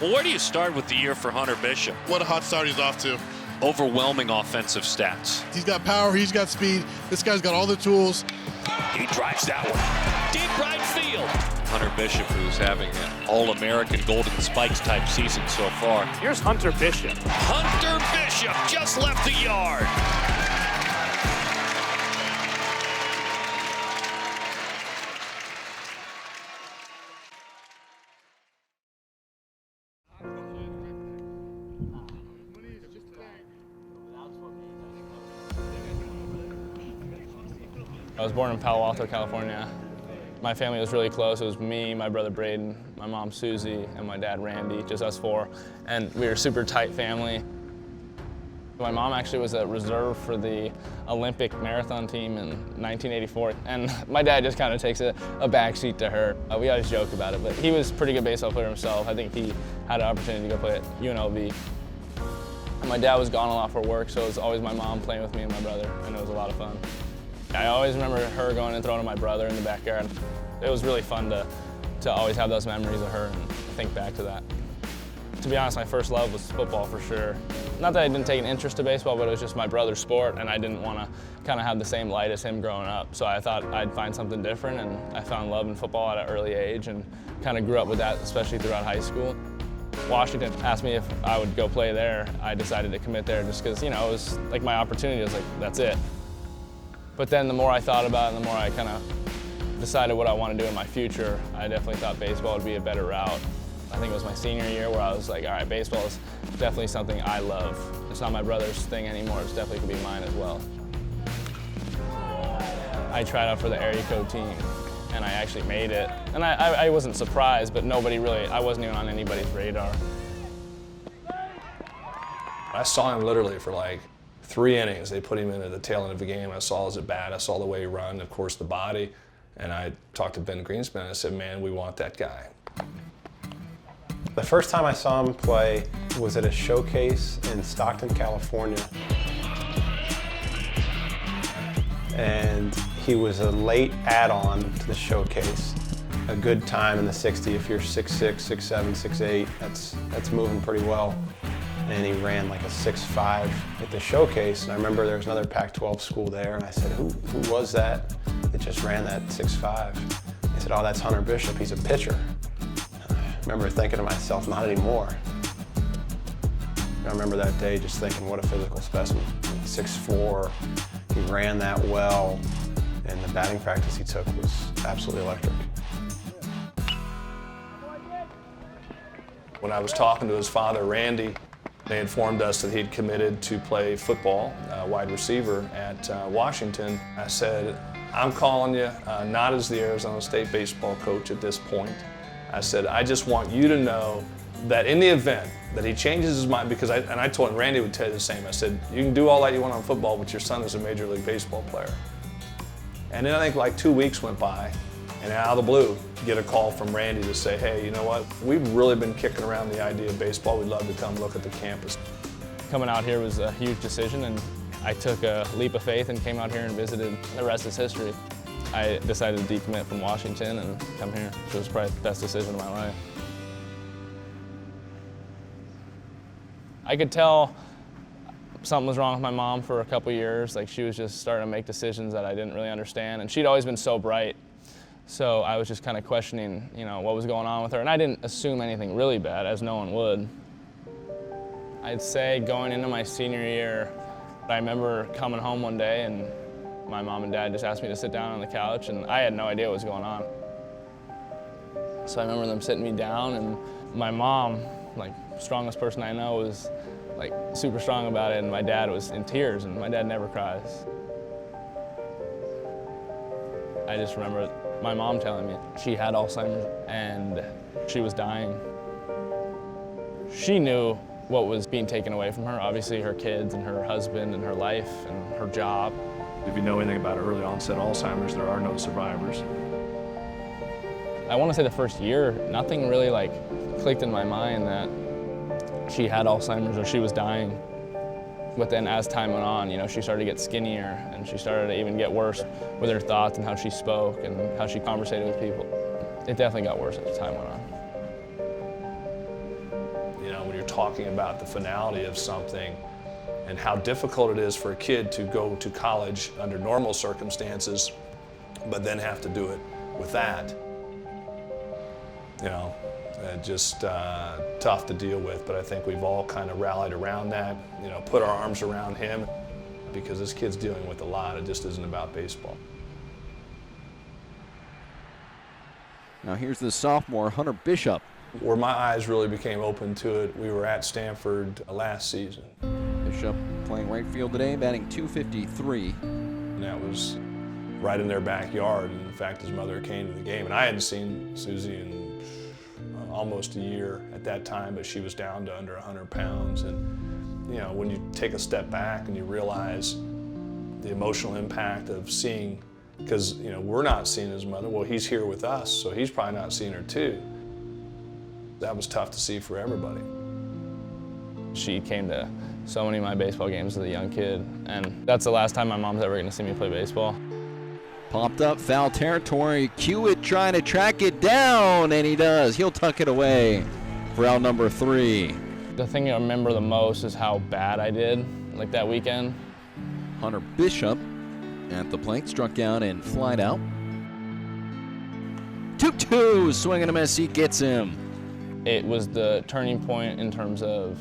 Well, where do you start with the year for Hunter Bishop? What a hot start he's off to. Overwhelming offensive stats. He's got power, he's got speed. This guy's got all the tools. He drives that one. Deep right field. Hunter Bishop, who's having an All-American Golden Spikes type season so far. Here's Hunter Bishop. Hunter Bishop just left the yard. I was born in Palo Alto, California. My family was really close. It was me, my brother Braden, my mom Susie, and my dad Randy, just us four. And we were a super tight family. My mom actually was a reserve for the Olympic marathon team in 1984. And my dad just kind of takes a backseat to her. We always joke about it, but he was a pretty good baseball player himself. I think he had an opportunity to go play at UNLV. And my dad was gone a lot for work, so it was always my mom playing with me and my brother, and it was a lot of fun. I always remember her going and throwing to my brother in the backyard. It was really fun to always have those memories of her and think back to that. To be honest, my first love was football for sure. Not that I didn't take an interest to baseball, but it was just my brother's sport, and I didn't want to kind of have the same light as him growing up. So I thought I'd find something different, and I found love in football at an early age and kind of grew up with that, especially throughout high school. Washington asked me if I would go play there. I decided to commit there just because, you know, it was like my opportunity. I was like, that's it. But then the more I thought about it and the more I kind of decided what I want to do in my future, I definitely thought baseball would be a better route. I think it was my senior year where I was like, all right, baseball is definitely something I love. It's not my brother's thing anymore, it's definitely could be mine as well. I tried out for the area code team and I actually made it. And I wasn't surprised, but nobody really, I wasn't even on anybody's radar. I saw him literally for like 3 innings. They put him in at the tail end of the game. I saw his at bat, I saw the way he run, of course the body. And I talked to Ben Greenspan and I said, man, we want that guy. The first time I saw him play was at a showcase in Stockton, California. And he was a late add-on to the showcase. A good time in the 60, if you're 6'6", 6'7", 6'8", that's moving pretty well. And he ran like a 6'5" at the showcase. And I remember there was another Pac-12 school there, and I said, who was that just ran that 6'5"? He said, oh, that's Hunter Bishop, he's a pitcher. I remember thinking to myself, not anymore. I remember that day just thinking, what a physical specimen. 6'4", he ran that well, and the batting practice he took was absolutely electric. When I was talking to his father, Randy, they informed us that he'd committed to play football, wide receiver at Washington. I said, I'm calling you not as the Arizona State baseball coach at this point. I said, I just want you to know that in the event that he changes his mind, because I told him Randy would tell you the same. I said, you can do all that you want on football, but your son is a Major League Baseball player. And then I think like 2 weeks went by, and out of the blue, get a call from Randy to say, hey, you know what? We've really been kicking around the idea of baseball. We'd love to come look at the campus. Coming out here was a huge decision, and I took a leap of faith and came out here and visited. The rest is history. I decided to decommit from Washington and come here, which was probably the best decision of my life. I could tell something was wrong with my mom for a couple years. Like, she was just starting to make decisions that I didn't really understand, and she'd always been so bright. So I was just kind of questioning, you know, what was going on with her, and I didn't assume anything really bad, as no one would. I'd say going into my senior year, I remember coming home one day and my mom and dad just asked me to sit down on the couch, and I had no idea what was going on. So I remember them sitting me down, and my mom, like strongest person I know, was like super strong about it, and my dad was in tears, and my dad never cries. I just remember my mom telling me she had Alzheimer's and she was dying. She knew what was being taken away from her, obviously her kids and her husband and her life and her job. If you know anything about early onset Alzheimer's, there are no survivors. I want to say the first year, nothing really like clicked in my mind that she had Alzheimer's or she was dying. But then as time went on, you know, she started to get skinnier and she started to even get worse with her thoughts and how she spoke and how she conversated with people. It definitely got worse as time went on. when you're talking about the finality of something and how difficult it is for a kid to go to college under normal circumstances, but then have to do it with that. Just tough to deal with, but I think we've all kind of rallied around that, put our arms around him, because this kid's dealing with a lot. It just isn't about baseball. Now here's the sophomore, Hunter Bishop. Where my eyes really became open to it, we were at Stanford last season. Bishop playing right field today, batting .253. And that was right in their backyard. And in fact, his mother came to the game, and I hadn't seen Susie in almost a year at that time, but she was down to under 100 pounds. And when you take a step back and you realize the emotional impact of seeing, because we're not seeing his mother, well, he's here with us, so he's probably not seeing her too. That was tough to see for everybody. She came to so many of my baseball games as a young kid, and that's the last time my mom's ever gonna see me play baseball. Popped up, foul territory. Hewitt trying to track it down, and he does. He'll tuck it away for out number 3. The thing I remember the most is how bad I did, like that weekend. Hunter Bishop at the plate, struck out and flied out. 2-2, swing and a miss, he gets him. It was the turning point in terms of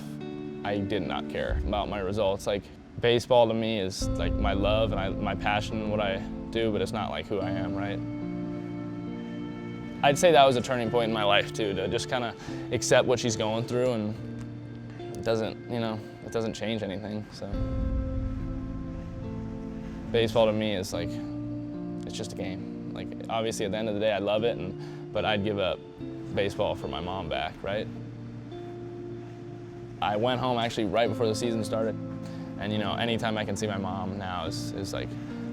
I did not care about my results. Like, baseball to me is like my love and my passion and what I do, but it's not like who I am, right? I'd say that was a turning point in my life too, to just kind of accept what she's going through, and it doesn't change anything, so. Baseball to me is like, it's just a game. Like, obviously at the end of the day I love it, but I'd give up baseball for my mom back, right? I went home actually right before the season started, and anytime I can see my mom now is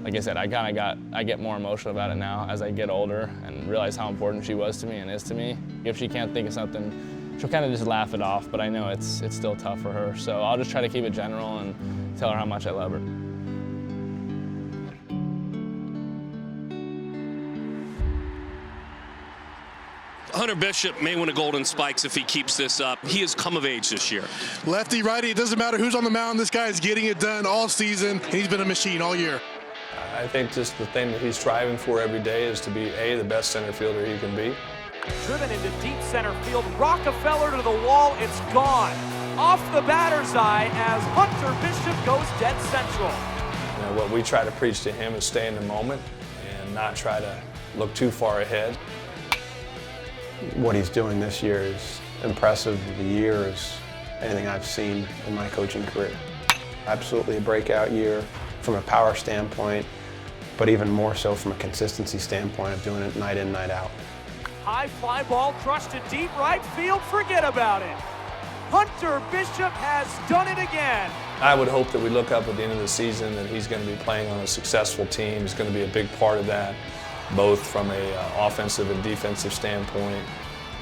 like I said, I get more emotional about it now as I get older and realize how important she was to me and is to me. If she can't think of something, she'll kind of just laugh it off, but I know it's still tough for her. So I'll just try to keep it general and tell her how much I love her. Hunter Bishop may win a Golden Spikes if he keeps this up. He has come of age this year. Lefty, righty, it doesn't matter who's on the mound. This guy is getting it done all season, and he's been a machine all year. I think just the thing that he's striving for every day is to be, A, the best center fielder he can be. Driven into deep center field, Rockefeller to the wall, it's gone. Off the batter's eye as Hunter Bishop goes dead central. What we try to preach to him is stay in the moment and not try to look too far ahead. What he's doing this year is impressive. The year is anything I've seen in my coaching career. Absolutely a breakout year from a power standpoint, but even more so from a consistency standpoint of doing it night in, night out. High fly ball crushed to deep right field, forget about it. Hunter Bishop has done it again. I would hope that we look up at the end of the season that he's going to be playing on a successful team. He's going to be a big part of that, both from a offensive and defensive standpoint,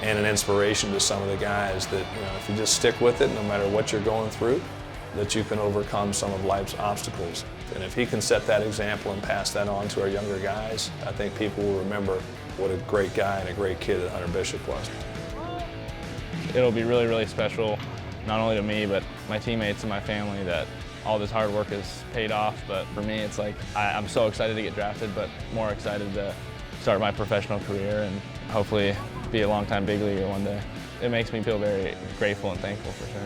and an inspiration to some of the guys that, if you just stick with it, no matter what you're going through, that you can overcome some of life's obstacles. And if he can set that example and pass that on to our younger guys, I think people will remember what a great guy and a great kid that Hunter Bishop was. It'll be really, really special, not only to me, but my teammates and my family, that all this hard work has paid off. But for me, it's like, I'm so excited to get drafted, but more excited to start my professional career and hopefully be a long-time big leaguer one day. It makes me feel very grateful and thankful for sure.